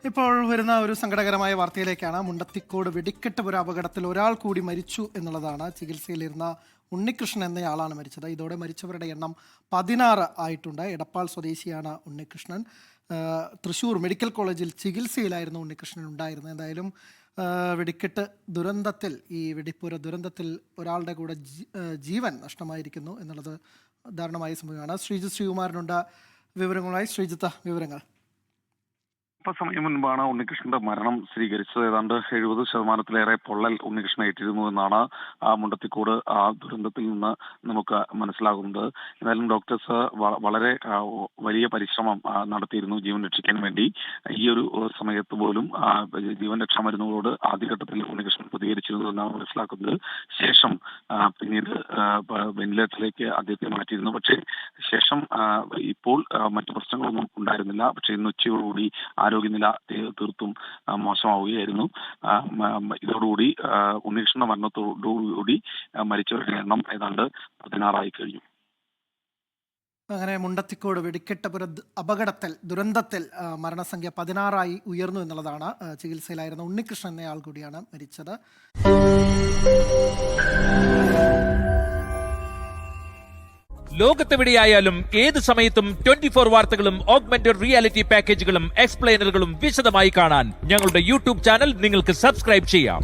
ഇപ്പോൾ വരുന്ന ഒരു സങ്കടകരമായ വാർത്തയിലേക്കാണ്. മുണ്ടത്തിക്കോട് വെടിക്കെട്ട് അപകടത്തിൽ ഒരാൾ കൂടി മരിച്ചു എന്നുള്ളതാണ്. ചികിത്സയിലിരുന്ന ഉണ്ണികൃഷ്ണൻ എന്നയാളാണ് മരിച്ചത്. ഇതോടെ മരിച്ചവരുടെ എണ്ണം 16 ആയിട്ടുണ്ട്. എടപ്പാൾ സ്വദേശിയാണ് ഉണ്ണികൃഷ്ണൻ. തൃശ്ശൂർ മെഡിക്കൽ കോളേജിൽ ചികിത്സയിലായിരുന്നു ഉണ്ണികൃഷ്ണൻ ഉണ്ടായിരുന്നത്. എന്തായാലും വെടിക്കെട്ട് ദുരന്തത്തിൽ, ഈ വെടിപ്പുര ദുരന്തത്തിൽ ഒരാളുടെ കൂടെ ജീവൻ നഷ്ടമായിരിക്കുന്നു എന്നുള്ളത് ദാരുണമായ സംഭവമാണ്. ശ്രീജിത്ത് ശ്രീകുമാരനുണ്ട് വിവരങ്ങളുമായി. ശ്രീജിത്ത്, വിവരങ്ങൾ. സമയം മുൻപാണ് ഉണ്ണികൃഷ്ണന്റെ മരണം സ്ഥിരീകരിച്ചത്. ഏതാണ്ട് 70% പൊള്ളൽ ഉണ്ണികൃഷ്ണൻ ഏറ്റിരുന്നു എന്നാണ് മുണ്ടത്തിക്കോട് ദുരന്തത്തിൽ നിന്ന് നമുക്ക് മനസ്സിലാകുന്നത്. എന്തായാലും ഡോക്ടേഴ്സ് വളരെ വലിയ പരിശ്രമം നടത്തിയിരുന്നു ജീവൻ രക്ഷിക്കാൻ വേണ്ടി. ഈ ഒരു സമയത്ത് പോലും ജീവൻ രക്ഷാ മരുന്നുകളോട് ആദ്യഘട്ടത്തിൽ ഉണ്ണികൃഷ്ണൻ പ്രതികരിച്ചിരുന്നു എന്നാണ് മനസ്സിലാക്കുന്നത്. ശേഷം പിന്നീട് വെന്റിലേറ്ററിലേക്ക് അദ്ദേഹത്തെ മാറ്റിയിരുന്നു. പക്ഷേ ശേഷം ഇപ്പോൾ മറ്റു പ്രശ്നങ്ങളൊന്നും ഉണ്ടായിരുന്നില്ല. പക്ഷേ ഇന്ന് ഉച്ചയോടുകൂടി ആരോഗ്യനില തീർത്തും മോശമാവുകയായിരുന്നു. ഇതോടുകൂടി ഉണ്ണികൃഷ്ണന്റെ മരണത്തോടുകൂടി മരിച്ചവരുടെ എണ്ണം ഏതാണ്ട് 16 കഴിഞ്ഞു. അങ്ങനെ മുണ്ടത്തിക്കോട് വെടിക്കെട്ട് അപകടത്തിൽ, ദുരന്തത്തിൽ മരണസംഖ്യ 16 ഉയർന്നു എന്നുള്ളതാണ്. ചികിത്സയിലായിരുന്ന ഉണ്ണികൃഷ്ണൻ എന്നയാൾ കൂടിയാണ് മരിച്ചത്. ലോകത്തെവിടെയായാലും ഏത് സമയത്തും 24 വാർത്തകളും ഓഗ്മെന്റഡ് റിയാലിറ്റി പാക്കേജുകളും എക്സ്പ്ലെയിനറുകളും വിശദമായി കാണാൻ ഞങ്ങളുടെ യൂട്യൂബ് ചാനൽ നിങ്ങൾക്ക് സബ്സ്ക്രൈബ് ചെയ്യാം.